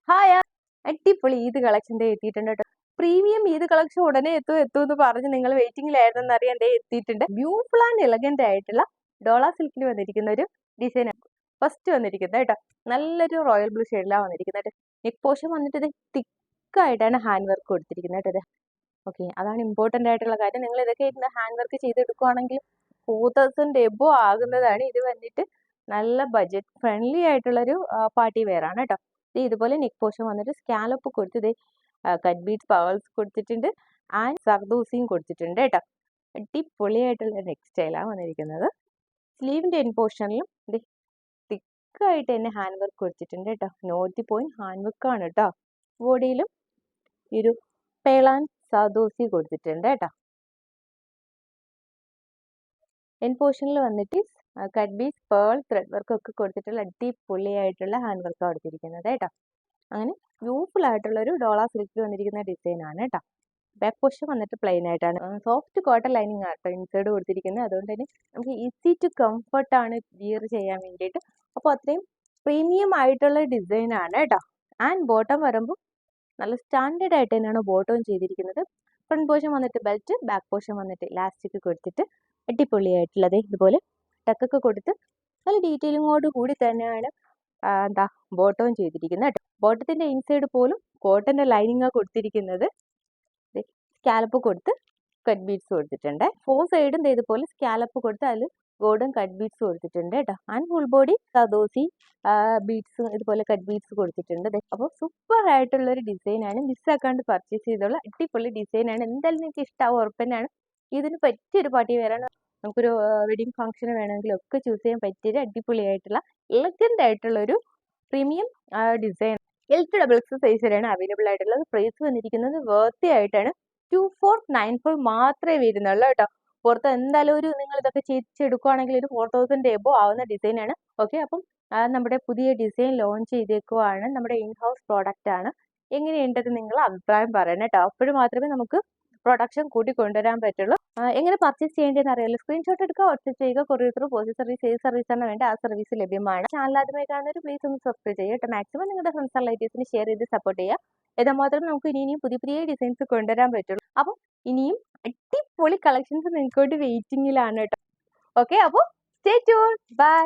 Hi അടിപൊളി ഈദ് കളക്ഷൻ്റെ എത്തിയിട്ടുണ്ട് കേട്ടോ. പ്രീമിയം ഈദ് കളക്ഷൻ ഉടനെ എത്തുമെന്ന് പറഞ്ഞ് നിങ്ങൾ വെയിറ്റിംഗിലായിരുന്നെന്ന് അറിയാൻ എത്തിയിട്ടുണ്ട്. ബ്യൂട്ടിഫുൾ ആൻഡ് എലഗന്റ് ആയിട്ടുള്ള ഡോള സിൽക്കിൽ വന്നിരിക്കുന്ന ഒരു ഡിസൈൻ ഫസ്റ്റ് വന്നിരിക്കുന്നത് കേട്ടോ. നല്ലൊരു റോയൽ ബ്ലൂ ഷെയ്ഡിലാണ് വന്നിരിക്കുന്നത്. നെക്ക് പോർഷൻ വന്നിട്ട് ഇത് തിക്കായിട്ടാണ് ഹാൻഡ് വർക്ക് കൊടുത്തിരിക്കുന്നത് കേട്ടോ. ഓക്കെ, അതാണ് ഇമ്പോർട്ടൻ്റ് ആയിട്ടുള്ള കാര്യം. നിങ്ങൾ ഇതൊക്കെ ഇരുന്ന് ഹാൻഡ് വർക്ക് ചെയ്തെടുക്കുകയാണെങ്കിൽ 4000 എബോ ആകുന്നതാണ്. ഇത് വന്നിട്ട് നല്ല ബഡ്ജറ്റ് ഫ്രണ്ട്ലി ആയിട്ടുള്ളൊരു പാർട്ടി വെയർ ആണ് കേട്ടോ. ഇതുപോലെ നെക്ക് പോർഷൻ വന്നിട്ട് സ്കാലപ്പ് കൊടുത്ത് കട്ട് ബീഡ്സ് പേൾസ് കൊടുത്തിട്ടുണ്ട് ആൻഡ് സർദൂസിയും കൊടുത്തിട്ടുണ്ട് കേട്ടോ. അടിപൊളിയായിട്ടുള്ള നെക്ക് സ്റ്റൈലാണ് വന്നിരിക്കുന്നത്. സ്ലീവിൻ്റെ എൻ പോർഷനിലും ഇത് തിക്കായിട്ട് തന്നെ ഹാൻഡ് വർക്ക് കൊടുത്തിട്ടുണ്ട് കേട്ടോ. നോർത്ത് പോയിന്റ് ഹാൻഡ് വർക്കാണ് കേട്ടോ. ബോഡിയിലും ഒരു പേളാൻ സർദൂസി കൊടുത്തിട്ടുണ്ട് കേട്ടോ. എൻ പോർഷനിൽ വന്നിട്ട് cut beads pearl thread work ഒക്കെ കൊടുത്തിട്ടുള്ള അടിപൊളിയായിട്ടുള്ള ഹാൻഡ് വർക്കാണ് കൊടുത്തിരിക്കുന്നത് കേട്ടോ. അങ്ങനെ ബ്യൂട്ടിഫുൾ ആയിട്ടുള്ളൊരു ഡോള സിൽക്കിൽ വന്നിരിക്കുന്ന ഡിസൈൻ ആണ് കേട്ടോ. ബാക്ക് പോർഷൻ വന്നിട്ട് പ്ലെയിൻ ആയിട്ടാണ്. സോഫ്റ്റ് കോട്ടൺ ലൈനിങ് ആട്ടോ ഇൻസൈഡ് കൊടുത്തിരിക്കുന്നത്. അതുകൊണ്ട് തന്നെ നമുക്ക് ഈസി ടു കംഫർട്ടാണ് വിയർ ചെയ്യാൻ വേണ്ടിയിട്ട്. അപ്പോൾ അത്രയും പ്രീമിയം ആയിട്ടുള്ള ഡിസൈൻ ആണ് കേട്ടോ. ആൻഡ് ബോട്ടം വരുമ്പോൾ നല്ല സ്റ്റാൻഡേർഡ് ആയിട്ട് തന്നെയാണ് ബോട്ടവും ചെയ്തിരിക്കുന്നത്. ഫ്രണ്ട് പോർഷൻ വന്നിട്ട് ബെൽറ്റ്, ബാക്ക് പോർഷൻ വന്നിട്ട് ഇലാസ്റ്റിക് കൊടുത്തിട്ട് അടിപൊളിയായിട്ടുള്ളത് ഇതുപോലെ ടക്കൊക്കെ കൊടുത്ത് നല്ല ഡീറ്റെയിലിങ്ങോട് കൂടി തന്നെയാണ് ബോട്ടവും ചെയ്തിരിക്കുന്നത് കേട്ടോ. ബോട്ടത്തിന്റെ ഇൻസൈഡ് പോലും കോട്ടന്റെ ലൈനിങ് കൊടുത്തിരിക്കുന്നത്. സ്കാലപ്പ് കൊടുത്ത് കട്ട് ബീഡ്സ് കൊടുത്തിട്ടുണ്ട്. 4 സൈഡും ഇതുപോലെ സ്കാലപ്പ് കൊടുത്ത് അതിൽ ഗോൾഡൻ കട്ട് ബീഡ്സ് കൊടുത്തിട്ടുണ്ട് കേട്ടോ. ആൻഡ് ഫുൾ ബോഡി സദോസി ബീഡ്സ് ഇതുപോലെ കട്ട് ബീഡ്സ് കൊടുത്തിട്ടുണ്ട്. അപ്പോൾ സൂപ്പർ ആയിട്ടുള്ള ഒരു ഡിസൈനാണ്. മിസ്സാക്കാണ്ട് പർച്ചേസ് ചെയ്തോളൂ. അടിപൊളി ഡിസൈനാണ്. എന്തായാലും നിങ്ങൾക്ക് ഇഷ്ടമാവും ഉറപ്പന്നെയാണ്. ഇതിന് പറ്റിയൊരു പാർട്ടി വെയറാണ്. നമുക്കൊരു വെഡിങ് ഫംഗ്ഷന് വേണമെങ്കിലും ഒക്കെ ചൂസ് ചെയ്യാൻ പറ്റിയൊരു അടിപൊളിയായിട്ടുള്ള എലഗന്റ് ആയിട്ടുള്ള ഒരു പ്രീമിയം ഡിസൈൻ. L2XX സൈസ് വരെയാണ് അവൈലബിൾ ആയിട്ടുള്ളത്. പ്രൈസ് വന്നിരിക്കുന്നത് വേർത്തി ആയിട്ടാണ് 2494 മാത്രമേ വരുന്നുള്ളൂ കേട്ടോ. പുറത്ത് എന്തായാലും ഒരു നിങ്ങൾ ഇതൊക്കെ ചെയ്തെടുക്കുകയാണെങ്കിൽ ഒരു 4000 എബോ ആവുന്ന ഡിസൈനാണ്. ഓക്കെ, അപ്പം നമ്മുടെ പുതിയ ഡിസൈൻ ലോഞ്ച് ചെയ്തേക്കുവാണ്. നമ്മുടെ ഇൻ ഹൗസ് പ്രോഡക്റ്റ് ആണ്. എങ്ങനെയുണ്ടെന്ന് നിങ്ങൾ അഭിപ്രായം പറയണം കേട്ടോ. അപ്പോഴും മാത്രമേ നമുക്ക് പ്രൊഡക്ഷൻ കൂട്ടി കൊണ്ടുവരാൻ പറ്റുള്ളൂ. എങ്ങനെ പർച്ചേസ് ചെയ്യേണ്ടതെന്ന് അറിയാലോ. സ്ക്രീൻഷോട്ട് എടുക്കുക, വാട്സ്ആപ്പ് ചെയ്യുക, കൊറിയർ ത്രൂ, പോസ്റ്റ് സർവീസ്, ഏത് സർവീസാണ് വേണ്ട ആ സർവീസ് ലഭ്യമാണ്. ചാനൽ ആദ്യമായി കാണുന്നവർ പ്ലീസ് ഒന്ന് സബ്സ്ക്രൈബ് ചെയ്യുക കേട്ടോ. മാക്സിമം നിങ്ങളുടെ ഫ്രണ്ട്സ് ആൻഡ് റിലേറ്റീവ്സിന് ഷെയർ ചെയ്ത് സപ്പോർട്ട് ചെയ്യുക. എന്നാൽ മാത്രമേ നമുക്ക് ഇനിയും പുതിയ പുതിയ ഡിസൈൻസ് കൊണ്ടുവരാൻ പറ്റുള്ളൂ. അപ്പം ഇനിയും അടിപൊളി കളക്ഷൻസ് നിങ്ങൾക്കോട്ട് വെയിറ്റിംഗിലാണ് കേട്ടോ. ഓക്കെ, അപ്പോൾ സ്റ്റേ ട്യൂൺ. ബൈ.